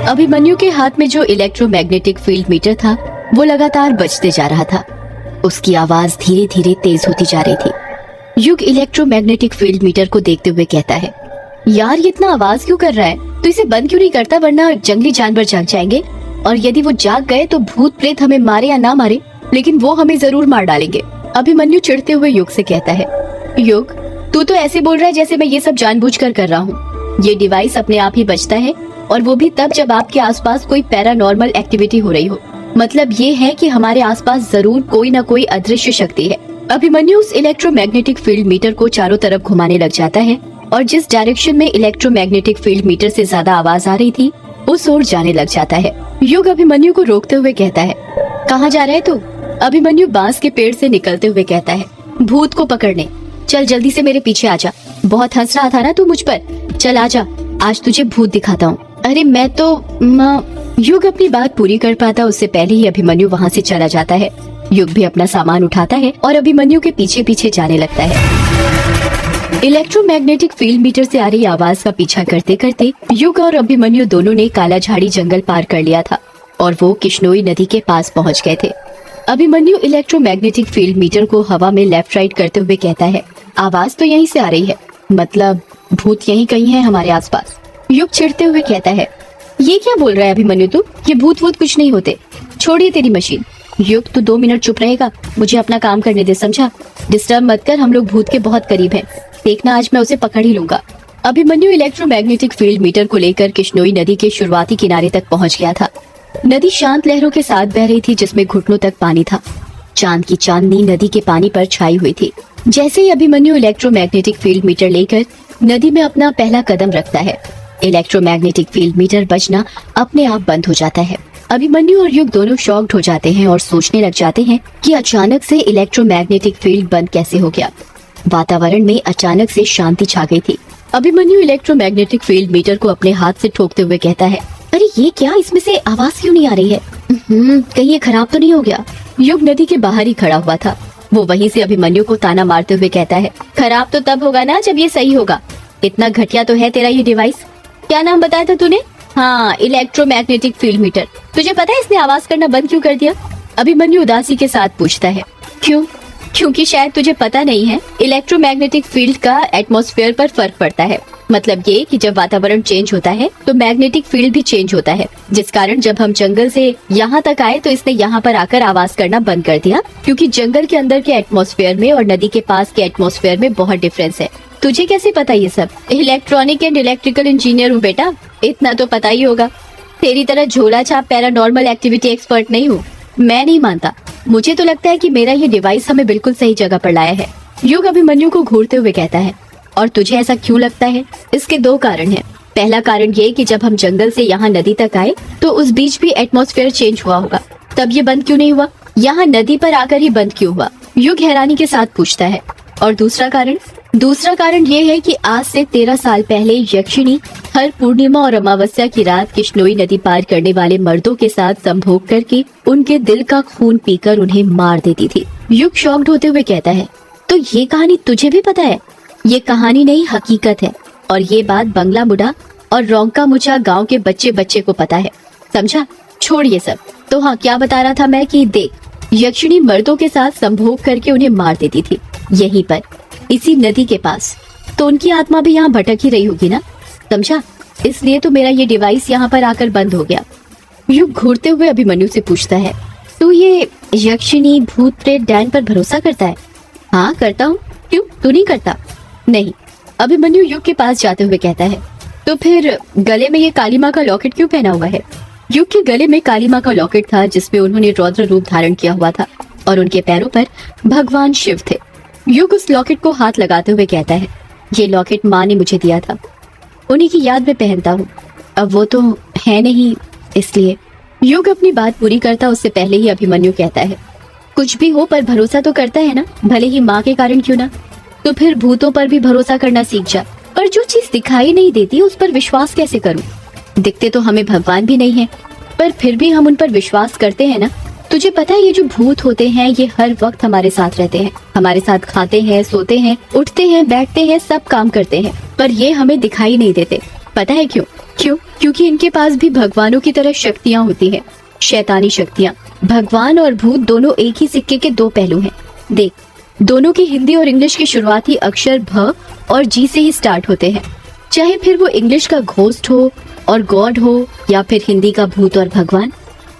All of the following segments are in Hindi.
अभिमन्यु के हाथ में जो इलेक्ट्रोमैग्नेटिक फील्ड मीटर था वो लगातार बजते जा रहा था। उसकी आवाज धीरे धीरे तेज होती जा रही थी। युग इलेक्ट्रोमैग्नेटिक फील्ड मीटर को देखते हुए कहता है, यार ये इतना आवाज क्यों कर रहा है? तो इसे बंद क्यों नहीं करता, वरना जंगली जानवर जाग जाएंगे और यदि वो जाग गए तो भूत प्रेत हमें मारे या ना मारे, लेकिन वो हमें जरूर मार डालेंगे। अभिमन्यु चिढ़ते हुए युग से कहता है, युग तू तो ऐसे बोल रहा है जैसे मैं ये सब जानबूझकर कर रहा हूँ। ये डिवाइस अपने आप ही बजता है और वो भी तब जब आपके आसपास कोई पैरानॉर्मल एक्टिविटी हो रही हो। मतलब ये है कि हमारे आसपास जरूर कोई ना कोई अदृश्य शक्ति है। अभिमन्यु उस इलेक्ट्रोमैग्नेटिक फील्ड मीटर को चारों तरफ घुमाने लग जाता है और जिस डायरेक्शन में इलेक्ट्रोमैग्नेटिक फील्ड मीटर से ज्यादा आवाज आ रही थी उस ओर जाने लग जाता है। युग अभिमन्यु को रोकते हुए कहता है, कहाँ जा रहा है तू? अभिमन्यु बांस के पेड़ से निकलते हुए कहता है, भूत को पकड़ने। चल जल्दी से मेरे पीछे आजा। बहुत हंस रहा था ना तू मुझ पर, चल आजा, आज तुझे भूत दिखाता हूँ। अरे मैं तो युग अपनी बात पूरी कर पाता उससे पहले ही अभिमन्यु वहाँ से चला जाता है। युग भी अपना सामान उठाता है और अभिमन्यु के पीछे पीछे जाने लगता है। इलेक्ट्रोमैग्नेटिक फील्ड मीटर से आ रही आवाज का पीछा करते करते युग और अभिमन्यु दोनों ने काला झाड़ी जंगल पार कर लिया था और वो किश्नोई नदी के पास पहुंच गए थे। अभिमन्यु इलेक्ट्रोमैग्नेटिक फील्ड मीटर को हवा में लेफ्ट राइट करते हुए कहता है, आवाज तो यहीं से आ रही है, मतलब भूत यहीं कहीं है हमारे आसपास। युग चिढ़ते हुए कहता है, ये क्या बोल रहा है अभिमन्यु तू? ये भूत वूत कुछ नहीं होते, छोड़िए तेरी मशीन। युग तू 2 मिनट चुप रहेगा, मुझे अपना काम करने दे, समझा? डिस्टर्ब मत कर, हम लोग भूत के बहुत करीब हैं। देखना आज मैं उसे पकड़ ही लूंगा। अभिमन्यु इलेक्ट्रोमैग्नेटिक फील्ड मीटर को लेकर किश्नोई नदी के शुरुआती किनारे तक पहुंच गया था। नदी शांत लहरों के साथ बह रही थी जिसमें घुटनों तक पानी था। चांद की चांदनी नदी के पानी पर छाई हुई थी। जैसे ही अभिमन्यु इलेक्ट्रोमैग्नेटिक फील्ड मीटर लेकर नदी में अपना पहला कदम रखता है, इलेक्ट्रोमैग्नेटिक फील्ड मीटर बजना अपने आप बंद हो जाता है। अभिमन्यु और युग दोनों शॉक्ड हो जाते हैं और सोचने लग जाते हैं कि अचानक से इलेक्ट्रोमैग्नेटिक फील्ड बंद कैसे हो गया। वातावरण में अचानक से शांति छा गई थी। अभिमन्यु इलेक्ट्रोमैग्नेटिक फील्ड मीटर को अपने हाथ से ठोकते हुए कहता है, अरे ये क्या, इसमें से आवाज क्यों नहीं आ रही है? कहीं ये खराब तो नहीं हो गया? युग नदी के बाहर ही खड़ा हुआ था। वो वहीं से अभिमन्यु को ताना मारते हुए कहता है, खराब तो तब होगा ना जब ये सही होगा। इतना घटिया तो है तेरा ये डिवाइस। क्या नाम बताया था तूने? हाँ, इलेक्ट्रोमैग्नेटिक फील्ड मीटर। तुझे पता है इसने आवाज करना बंद क्यों कर दिया? अभिमन्यु उदासी के साथ पूछता है। क्यों? क्योंकि शायद तुझे पता नहीं है, इलेक्ट्रोमैग्नेटिक फील्ड का एटमॉस्फेयर पर फर्क पड़ता है। मतलब ये कि जब वातावरण चेंज होता है तो मैग्नेटिक फील्ड भी चेंज होता है, जिस कारण जब हम जंगल से यहाँ तक आए तो इसने यहाँ पर आकर आवाज करना बंद कर दिया, क्योंकि जंगल के अंदर के एटमॉस्फेयर में और नदी के पास के एटमॉस्फेयर में बहुत डिफरेंस है। तुझे कैसे पता ये सब? इलेक्ट्रॉनिक एंड इलेक्ट्रिकल इंजीनियर हूँ बेटा, इतना तो पता ही होगा। तेरी तरह झोला छाप पैरानॉर्मल एक्टिविटी एक्सपर्ट नहीं हूँ। मैं नहीं मानता, मुझे तो लगता है कि मेरा ये डिवाइस हमें बिल्कुल सही जगह पर लाया है। युग अभिमन्यु को घूरते हुए कहता है, और तुझे ऐसा क्यों लगता है? इसके 2 कारण हैं। पहला कारण ये कि जब हम जंगल से यहाँ नदी तक आए तो उस बीच भी एटमॉस्फेयर चेंज हुआ होगा, तब ये बंद क्यों नहीं हुआ? यहाँ नदी पर आकर ही बंद क्यों हुआ? युग हैरानी के साथ पूछता है। और दूसरा कारण ये है कि आज से 13 साल पहले यक्षिणी हर पूर्णिमा और अमावस्या की रात किश्नोई नदी पार करने वाले मर्दों के साथ संभोग करके उनके दिल का खून पीकर उन्हें मार देती थी। युग शॉक्ड होते हुए कहता है, तो ये कहानी तुझे भी पता है? ये कहानी नहीं, हकीकत है, और ये बात बंगला मुड़ा और रोंका मुचा गांव के बच्चे बच्चे को पता है, समझा? छोड़ ये सब। तो हाँ, क्या बता रहा था मैं कि देख, यक्षिणी मर्दों के साथ संभोग करके उन्हें मार देती थी, यहीं पर, इसी नदी के पास। तो उनकी आत्मा भी यहाँ भटक ही रही होगी ना, समझा? इसलिए तो मेरा ये डिवाइस यहाँ पर आकर बंद हो गया। युग घूरते हुए अभिमन्यु से पूछता है, तू ये यक्षिणी भूत प्रेत डैन पर भरोसा करता है? हाँ करता हूँ। क्यों, तू नहीं करता? नहीं। अभिमन्यु युग के पास जाते हुए कहता है, तो फिर गले में ये काली माँ का लॉकेट क्यों पहना हुआ है? युग के गले में काली माँ का लॉकेट था जिसमें उन्होंने रौद्र रूप धारण किया हुआ था और उनके पैरों पर भगवान शिव थे। युग उस लॉकेट को हाथ लगाते हुए कहता है, ये लॉकेट माँ ने मुझे दिया था, उन्हीं की याद में पहनता हूँ। अब वो तो है नहीं, इसलिए। युग अपनी बात पूरी करता उससे पहले ही अभिमन्यु कहता है, कुछ भी हो पर भरोसा तो करता है ना, भले ही माँ के कारण क्यों ना। तो फिर भूतों पर भी भरोसा करना सीख जा। पर जो चीज दिखाई नहीं देती उस पर विश्वास कैसे करूं? दिखते तो हमें भगवान भी नहीं है, पर फिर भी हम उन पर विश्वास करते हैं ना। तुझे पता है ये जो भूत होते हैं ये हर वक्त हमारे साथ रहते हैं, हमारे साथ खाते हैं, सोते हैं, उठते हैं, बैठते हैं, सब काम करते हैं, पर ये हमें दिखाई नहीं देते। पता है क्यों? क्यों? क्योंकि इनके पास भी भगवानों की तरह शक्तियाँ होती हैं, शैतानी शक्तियाँ। भगवान और भूत दोनों एक ही सिक्के के दो पहलू हैं। देख, दोनों की हिंदी और इंग्लिश के शुरुआती अक्षर भ और जी से ही स्टार्ट होते हैं। चाहे फिर वो इंग्लिश का घोस्ट हो और गॉड हो या फिर हिंदी का भूत और भगवान।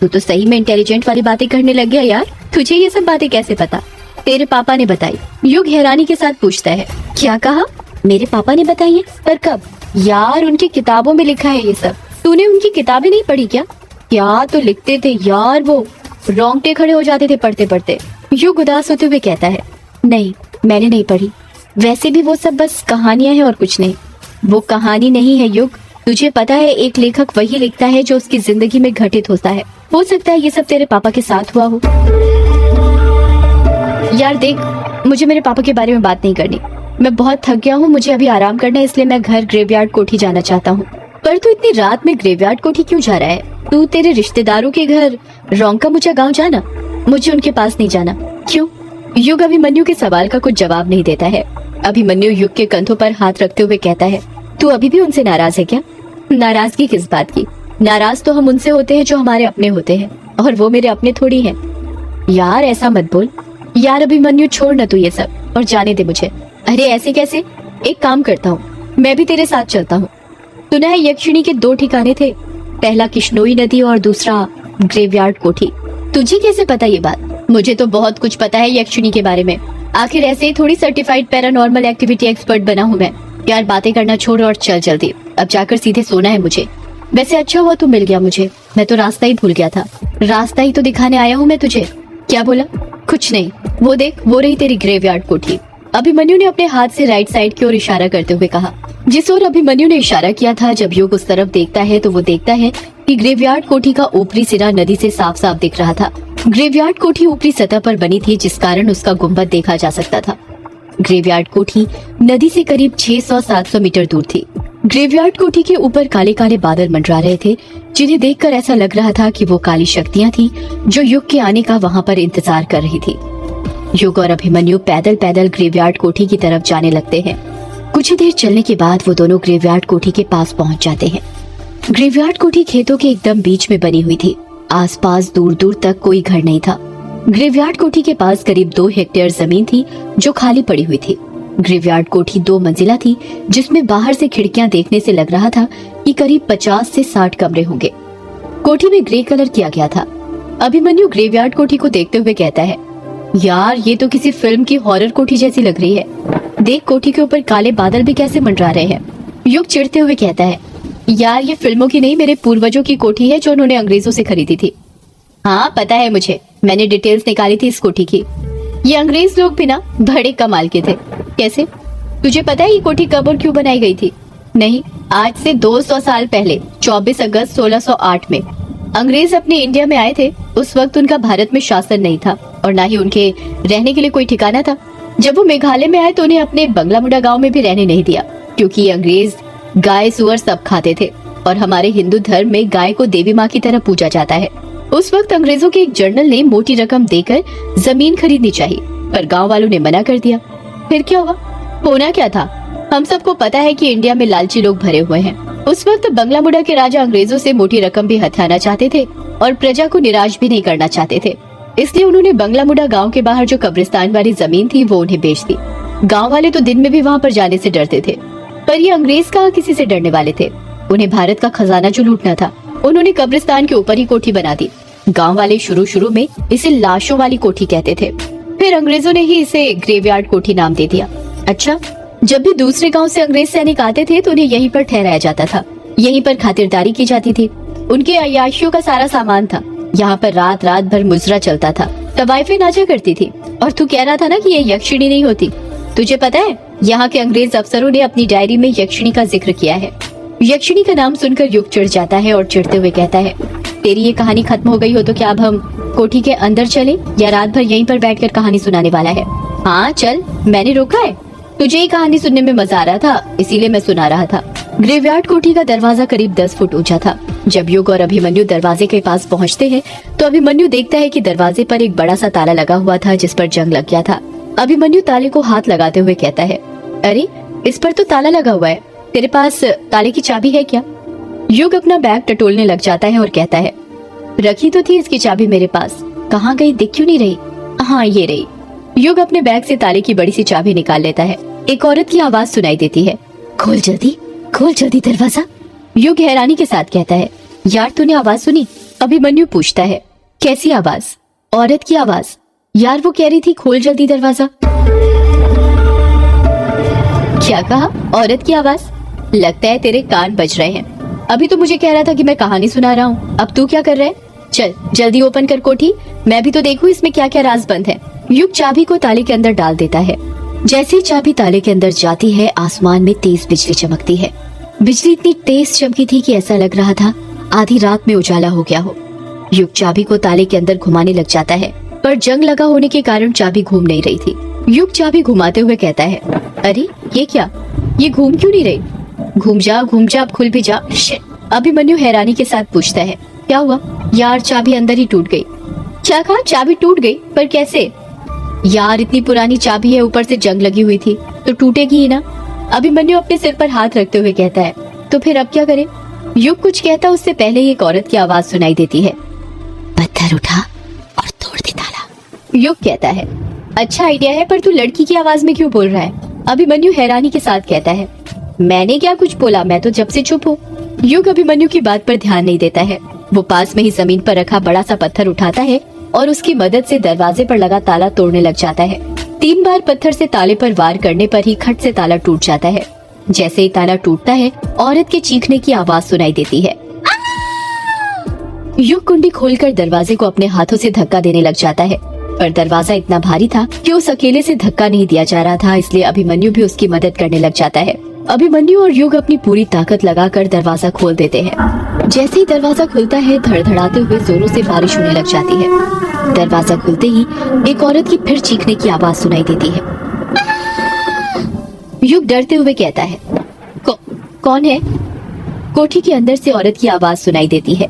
तू तो सही में इंटेलिजेंट वाली बातें करने लग गया यार। तुझे ये सब बातें कैसे पता? तेरे पापा ने बताई। युग हैरानी के साथ पूछता है। क्या कहा? मेरे पापा ने बताई है? पर कब? यार उनकी किताबों में लिखा है ये सब। तूने उनकी किताबें नहीं पढ़ी क्या? क्या तो लिखते थे यार, वो रोंगटे खड़े हो जाते थे पढ़ते पढ़ते। युग उदास होते हुए कहता है, नहीं मैंने नहीं पढ़ी। वैसे भी वो सब बस कहानियां हैं और कुछ नहीं। वो कहानी नहीं है युग। तुझे पता है एक लेखक वही लिखता है जो उसकी जिंदगी में घटित होता है। हो सकता है ये सब तेरे पापा के साथ हुआ हो। यार देख, मुझे मेरे पापा के बारे में बात नहीं करनी। मैं बहुत थक गया हूँ, मुझे अभी आराम करना है, इसलिए मैं घर ग्रेवयार्ड कोठी जाना चाहता हूँ। पर तू इतनी रात में ग्रेवयार्ड कोठी क्यों जा रहा है? तू तेरे रिश्तेदारों के घर रोंका मुचा गाँव जाना। मुझे उनके पास नहीं जाना। क्यों? युग अभिमन्यु के सवाल का कुछ जवाब नहीं देता है। अभिमन्यु युग के कंधों पर हाथ रखते हुए कहता है, तू अभी भी उनसे नाराज है क्या? नाराजगी किस बात की? नाराज तो हम उनसे होते हैं जो हमारे अपने होते हैं, और वो मेरे अपने थोड़ी हैं। यार ऐसा मत बोल। यार अभिमन्यु छोड़ न तू ये सब और जाने दे मुझे। अरे ऐसे कैसे? एक काम करता हूँ, मैं भी तेरे साथ चलता हूँ। सुना है यक्षिणी के दो ठिकाने थे, पहला किश्नोई नदी और दूसरा ग्रेवयार्ड कोठी। तुझे कैसे पता ये बात? मुझे तो बहुत कुछ पता है यक्षिणी के बारे में। आखिर ऐसे ही थोड़ी सर्टिफाइड पैरानॉर्मल एक्टिविटी एक्सपर्ट बना हूँ मैं। यार बातें करना छोड़ और चल जल्दी, अब जाकर सीधे सोना है मुझे। वैसे अच्छा हुआ तू मिल गया मुझे, मैं तो रास्ता ही भूल गया था। रास्ता ही तो दिखाने आया हूँ मैं तुझे। क्या बोला? कुछ नहीं, वो देख, वो रही तेरी ग्रेवयार्ड कोठी। अभिमन्यु ने अपने हाथ से राइट साइड की ओर इशारा करते हुए कहा। जिस ओर अभिमन्यु ने इशारा किया था, जब युग उस तरफ देखता है तो वो देखता है कि ग्रेवयार्ड कोठी का ऊपरी सिरा नदी से साफ साफ दिख रहा था। ग्रेवयार्ड कोठी ऊपरी सतह पर बनी थी, जिस कारण उसका गुंबद देखा जा सकता था। ग्रेवयार्ड कोठी नदी से करीब 600-700 मीटर दूर थी। ग्रेवयार्ड कोठी के ऊपर काले काले बादल मंडरा रहे थे, जिन्हें देखकर ऐसा लग रहा था कि वो काली शक्तियां थी जो युग के आने का वहां पर इंतजार कर रही थी। युग और अभिमन्यु पैदल पैदल ग्रेवयार्ड कोठी की तरफ जाने लगते हैं। कुछ ही देर चलने के बाद वो दोनों ग्रेवयार्ड कोठी के पास पहुंच जाते हैं। ग्रेवयार्ड कोठी खेतों के एकदम बीच में बनी हुई थी। आसपास दूर दूर तक कोई घर नहीं था। ग्रेवयार्ड कोठी के पास करीब 2 हेक्टेयर जमीन थी जो खाली पड़ी हुई थी। ग्रेवयार्ड कोठी 2 मंजिला थी, जिसमें बाहर से खिड़कियां देखने से लग रहा था कि करीब 50 से 60 कमरे होंगे। कोठी में ग्रे कलर किया गया था। अभिमन्यु ग्रेवयार्ड कोठी को देखते हुए कहता है, यार ये तो किसी फिल्म की हॉरर कोठी जैसी लग रही है। देख, कोठी के ऊपर काले बादल भी कैसे मंडरा रहे हैं। युग चिढ़ते हुए कहता है, यार ये फिल्मों की नहीं, मेरे पूर्वजों की कोठी है जो उन्होंने अंग्रेजों से खरीदी थी। हाँ पता है मुझे, मैंने डिटेल्स निकाली थी इस कोठी की। ये अंग्रेज लोग भी ना बड़े कमाल के थे। कैसे? तुझे पता है ये कोठी कब और क्यों बनाई गई थी? नहीं, आज से 200 साल पहले 24 अगस्त 1608 में अंग्रेज अपने इंडिया में आए थे। उस वक्त उनका भारत में शासन नहीं था और ना ही उनके रहने के लिए कोई ठिकाना था। जब वो मेघालय में आए तो उन्हें अपने बंगलामुडा गांव में भी रहने नहीं दिया, क्योंकि ये अंग्रेज गाय सुअर सब खाते थे और हमारे हिंदू धर्म में गाय को देवी माँ की तरह पूजा जाता है। उस वक्त अंग्रेजों के एक जनरल ने मोटी रकम देकर जमीन खरीदनी चाहिए, पर गांव वालों ने मना कर दिया। फिर क्या हुआ? होना क्या था? हम सबको पता है कि इंडिया में लालची लोग भरे हुए हैं। उस वक्त बंगलामुडा के राजा अंग्रेजों से मोटी रकम भी हथियाना चाहते थे और प्रजा को निराश भी नहीं करना चाहते थे। इसलिए उन्होंने बंगलामुडा गांव के बाहर जो कब्रिस्तान वाली जमीन थी वो उन्हें बेच दी। गांव वाले तो दिन में भी वहां पर जाने से डरते थे, पर ये अंग्रेज कहाँ किसी से डरने वाले थे। उन्हें भारत का खजाना जो लूटना था, उन्होंने कब्रिस्तान के ऊपर ही कोठी बना दी। गांव वाले शुरू में इसे लाशों वाली कोठी कहते थे, फिर अंग्रेजों ने ही इसे ग्रेवयार्ड कोठी नाम दे दिया। अच्छा, जब भी दूसरे गांव से अंग्रेज सैनिक आते थे तो उन्हें यहीं पर ठहराया जाता था, यहीं पर खातिरदारी की जाती थी। उनके अय्याशियों का सारा सामान था। यहाँ पर रात रात भर मुजरा चलता था, तवाइफें नाचा करती थी। और तू कह रहा था ना कि ये यक्षिणी नहीं होती। तुझे पता है यहाँ के अंग्रेज अफसरों ने अपनी डायरी में यक्षिणी का जिक्र किया है। यक्षिणी का नाम सुनकर युग चिढ़ जाता है और चिढ़ते हुए कहता है, तेरी ये कहानी खत्म हो गई हो तो क्या अब हम कोठी के अंदर चले या रात भर यहीं पर बैठकर कहानी सुनाने वाला है? हाँ चल, मैंने रोका है। तुझे ही कहानी सुनने में मजा आ रहा था, इसीलिए मैं सुना रहा था। ग्रेवयार्ड कोठी का दरवाजा करीब 10 फुट ऊंचा था। जब युग और अभिमन्यु दरवाजे के पास पहुंचते हैं तो अभिमन्यु देखता है कि दरवाजे पर एक बड़ा सा ताला लगा हुआ था, जिस पर जंग लग गया था। अभिमन्यु ताले को हाथ लगाते हुए कहता है, अरे इस पर तो ताला लगा हुआ है, तेरे पास ताले की चाबी है क्या? युग अपना बैग टटोलने लग जाता है और कहता है, रखी तो थी इसकी चाबी मेरे पास, कहाँ गई दिख क्यों नहीं रही? हाँ ये रही। युग अपने बैग से ताले की बड़ी सी चाबी निकाल लेता है। एक औरत की आवाज सुनाई देती है, खोल जल्दी दरवाजा। युग हैरानी के साथ कहता है, यार तूने आवाज सुनी? अभिमन्यु पूछता है, कैसी आवाज? औरत की आवाज। यार वो कह रही थी खोल जल्दी दरवाजा। क्या कहा? औरत की आवाज? लगता है तेरे कान बज रहे हैं। अभी तो मुझे कह रहा था कि मैं कहानी सुना रहा हूँ, अब तू क्या कर रहा है? चल जल्दी ओपन कर कोठी, मैं भी तो देखूं इसमें क्या क्या राज बंद है। युग चाबी को ताले के अंदर डाल देता है। जैसे ही चाबी ताले के अंदर जाती है, आसमान में तेज बिजली चमकती है। बिजली इतनी तेज चमकी थी कि ऐसा लग रहा था आधी रात में उजाला हो गया हो। युग चाबी को ताले के अंदर घुमाने लग जाता है, पर जंग लगा होने के कारण चाबी घूम नहीं रही थी। युग चाबी घुमाते हुए कहता है, अरे ये क्या, ये घूम क्यों नहीं रही? घूम जा अब खुल भी जा। अभिमन्यु हैरानी के साथ पूछता है, क्या हुआ? यार चाबी अंदर ही टूट गई। क्या कहा? चाबी टूट गई? पर कैसे? यार इतनी पुरानी चाबी है, ऊपर से जंग लगी हुई थी तो टूटेगी ही ना। अभिमन्यु अपने सिर पर हाथ रखते हुए कहता है, तो फिर अब क्या करें? युग कुछ कहता उससे पहले ही एक औरत की आवाज सुनाई देती है, पत्थर उठा और तोड़ दे ताला। युग कहता है, अच्छा आइडिया है, पर तू लड़की की आवाज में क्यों बोल रहा है? अभिमन्यु हैरानी के साथ कहता है, मैंने क्या कुछ बोला, मैं तो जब से चुप हूँ। युग अभिमन्यु की बात पर ध्यान नहीं देता है। वो पास में ही जमीन पर रखा बड़ा सा पत्थर उठाता है और उसकी मदद से दरवाजे पर लगा ताला तोड़ने लग जाता है। 3 बार पत्थर से ताले पर वार करने पर ही खट से ताला टूट जाता है। जैसे ही ताला टूटता है, औरत के चीखने की आवाज सुनाई देती है। युग कुंडी खोलकर दरवाजे को अपने हाथों से धक्का देने लग जाता है, पर दरवाजा इतना भारी था कि उस अकेले से धक्का नहीं दिया जा रहा था, इसलिए अभिमन्यु भी उसकी मदद करने लग जाता है। अभिमन्यु और युग अपनी पूरी ताकत लगाकर दरवाजा खोल देते हैं। जैसे ही दरवाजा खुलता है, धड़धड़ाते हुए जोरों से बारिश होने लग जाती है। दरवाजा खुलते ही एक औरत की फिर चीखने की आवाज सुनाई देती है। युग डरते हुए कहता है, कौन है? कोठी के अंदर से औरत की आवाज सुनाई देती है,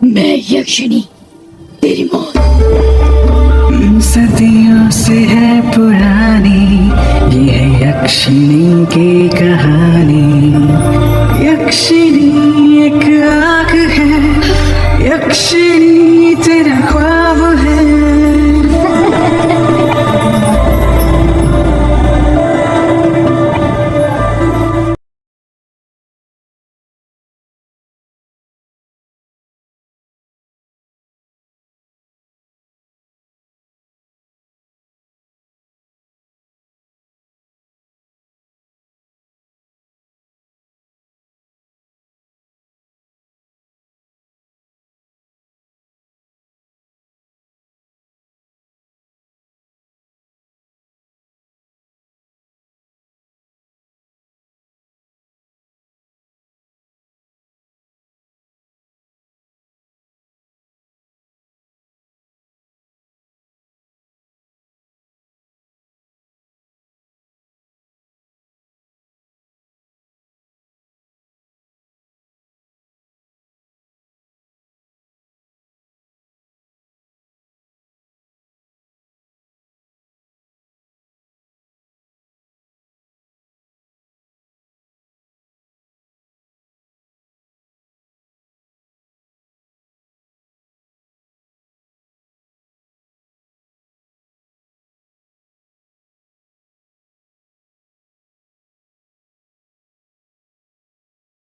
मैं यक्षिणी, तेरी मौत। सदियों से है पुरानी ये है यक्षिणी की कहानी।